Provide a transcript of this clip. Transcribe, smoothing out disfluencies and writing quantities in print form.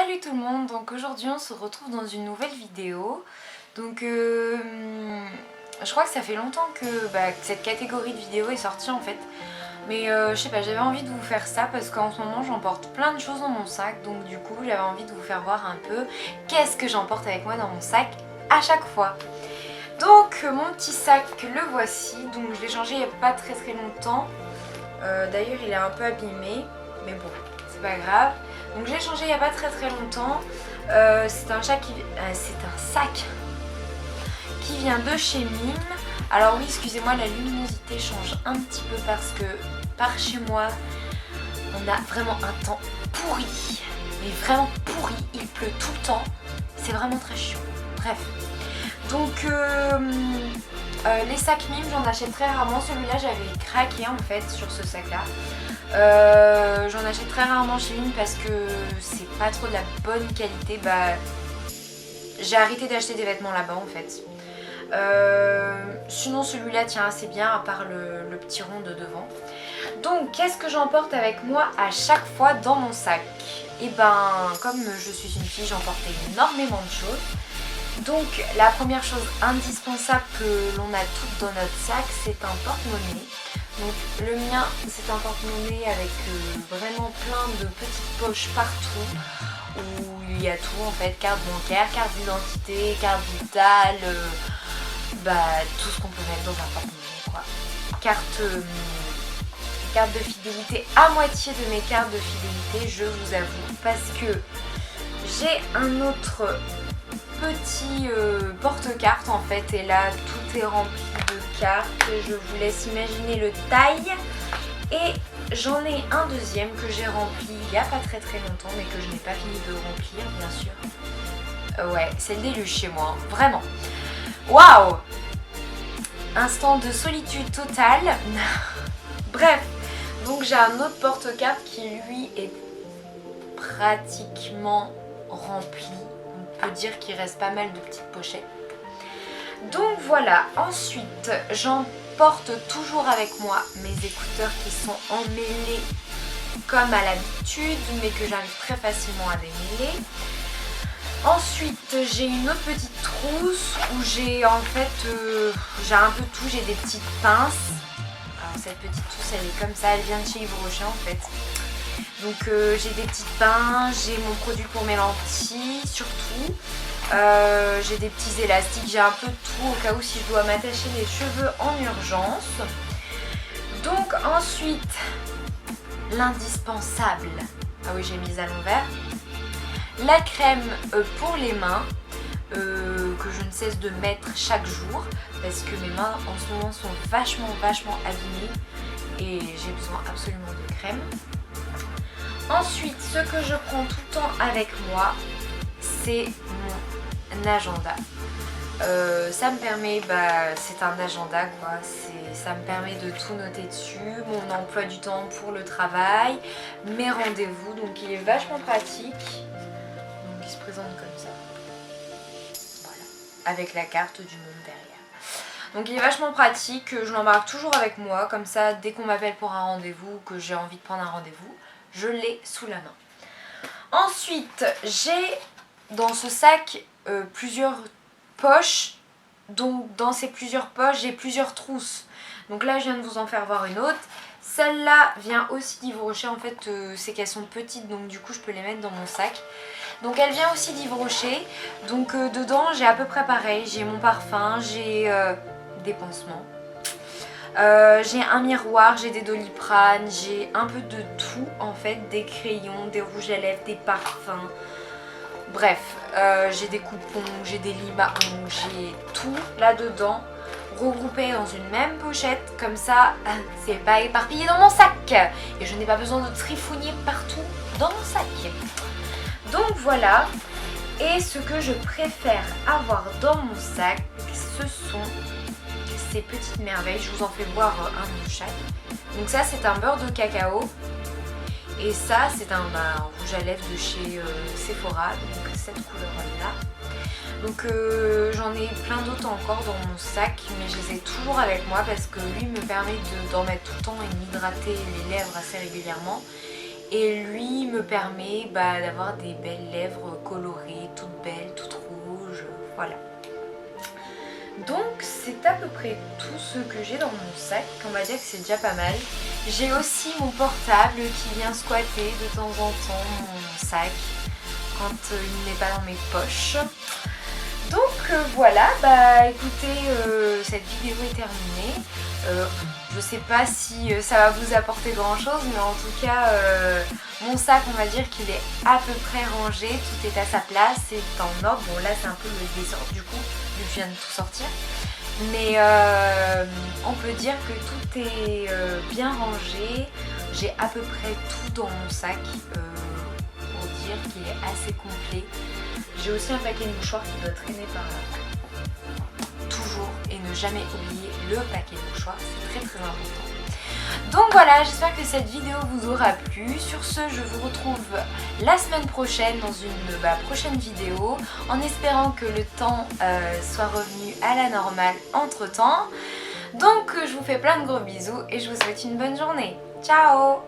Salut tout le monde, donc aujourd'hui on se retrouve dans une nouvelle vidéo. Donc je crois que ça fait longtemps que cette catégorie de vidéos est sortie en fait. Mais je sais pas, j'avais envie de vous faire ça parce qu'en ce moment j'emporte plein de choses dans mon sac. Donc du coup j'avais envie de vous faire voir un peu qu'est-ce que j'emporte avec moi dans mon sac à chaque fois. Donc mon petit sac, le voici. Donc je l'ai changé il n'y a pas très longtemps. D'ailleurs il est un peu abîmé, mais bon, c'est pas grave. Donc j'ai changé il n'y a pas très longtemps. C'est un sac qui vient de chez Mime. Alors oui, excusez-moi, la luminosité change un petit peu parce que par chez moi, on a vraiment un temps pourri. Mais vraiment pourri, il pleut tout le temps. C'est vraiment très chiant. Bref. Donc les sacs Mime, j'en achète très rarement. Celui-là, j'avais craqué en fait sur ce sac-là. J'en achète très rarement chez Mime parce que c'est pas trop de la bonne qualité. J'ai arrêté d'acheter des vêtements là-bas en fait. Sinon celui-là tient assez bien à part le petit rond de devant. Donc qu'est-ce que j'emporte avec moi à chaque fois dans mon sac? Et comme je suis une fille, j'emporte énormément de choses. Donc la première chose indispensable que l'on a toutes dans notre sac, c'est un porte-monnaie. Donc le mien, c'est un porte-monnaie avec vraiment plein de petites poches partout où il y a tout en fait, carte bancaire, carte d'identité, carte vitale, tout ce qu'on peut mettre dans un porte-monnaie quoi. Carte de fidélité, à moitié de mes cartes de fidélité, je vous avoue, parce que j'ai un autre petit porte-carte en fait, et là tout est rempli de cartes. Je vous laisse imaginer le taille. Et j'en ai un deuxième que j'ai rempli il n'y a pas très longtemps, mais que je n'ai pas fini de remplir bien sûr. Ouais, c'est le déluge chez moi, hein, vraiment. Waouh! Instant de solitude totale. Bref, donc j'ai un autre porte-carte qui lui est pratiquement rempli. On peut dire qu'il reste pas mal de petites pochettes. Donc voilà, ensuite j'emporte toujours avec moi mes écouteurs qui sont emmêlés comme à l'habitude, mais que j'arrive très facilement à démêler. Ensuite j'ai une autre petite trousse où j'ai en fait j'ai un peu tout, j'ai des petites pinces. Alors cette petite trousse elle est comme ça, elle vient de chez Yves Rocher en fait. Donc j'ai des petites pinces, j'ai mon produit pour mes lentilles surtout. J'ai des petits élastiques, j'ai un peu de tout au cas où si je dois m'attacher les cheveux en urgence. Donc ensuite, l'indispensable, ah oui j'ai mis à l'envers, la crème pour les mains que je ne cesse de mettre chaque jour parce que mes mains en ce moment sont vachement abîmées et j'ai besoin absolument de crème. Ensuite, ce que je prends tout le temps avec moi, c'est mon agenda. Ça me permet, c'est un agenda quoi, ça me permet de tout noter dessus, mon emploi du temps pour le travail, mes rendez-vous, donc il est vachement pratique. Donc il se présente comme ça, voilà, avec la carte du monde derrière. Donc il est vachement pratique, je l'embarque toujours avec moi, comme ça dès qu'on m'appelle pour un rendez-vous, que j'ai envie de prendre un rendez-vous, je l'ai sous la main. Ensuite, j'ai dans ce sac plusieurs poches. Donc dans ces plusieurs poches, j'ai plusieurs trousses. Donc là, je viens de vous en faire voir une autre. Celle-là vient aussi d'Yves Rocher. En fait, c'est qu'elles sont petites, donc du coup, je peux les mettre dans mon sac. Donc elle vient aussi d'Yves Rocher. Donc dedans, j'ai à peu près pareil. J'ai mon parfum, j'ai des pansements. J'ai un miroir, j'ai des Doliprane, j'ai un peu de tout en fait, des crayons, des rouges à lèvres, des parfums, bref, j'ai des coupons, j'ai des limes à ongles, j'ai tout là-dedans, regroupé dans une même pochette, comme ça c'est pas éparpillé dans mon sac et je n'ai pas besoin de trifouiller partout dans mon sac. Donc voilà, et ce que je préfère avoir dans mon sac, ce sont ces petites merveilles, je vous en fais voir un de chaque. Donc ça c'est un beurre de cacao et ça c'est un rouge à lèvres de chez Sephora, donc cette couleur là. Donc j'en ai plein d'autres encore dans mon sac, mais je les ai toujours avec moi parce que lui me permet d'en mettre tout le temps et de m'hydrater les lèvres assez régulièrement. et lui me permet d'avoir des belles lèvres colorées, toutes belles, toutes rouges, voilà. Donc c'est à peu près tout ce que j'ai dans mon sac, on va dire que c'est déjà pas mal. J'ai aussi mon portable qui vient squatter de temps en temps mon sac quand il n'est pas dans mes poches. Donc voilà, écoutez, cette vidéo est terminée. Je sais pas si ça va vous apporter grand chose, mais en tout cas mon sac, on va dire qu'il est à peu près rangé, tout est à sa place, c'est en ordre. Bon là c'est un peu le désordre du coup, vu que je viens de tout sortir. Mais on peut dire que tout est bien rangé. J'ai à peu près tout dans mon sac pour dire qu'il est assez complet. J'ai aussi un paquet de mouchoirs qui doit traîner par là. Toujours, et ne jamais oublier le paquet de mouchoirs, c'est très important. Donc voilà, j'espère que cette vidéo vous aura plu. Sur ce, je vous retrouve la semaine prochaine dans une prochaine vidéo, en espérant que le temps soit revenu à la normale entre temps. Donc je vous fais plein de gros bisous et je vous souhaite une bonne journée. Ciao!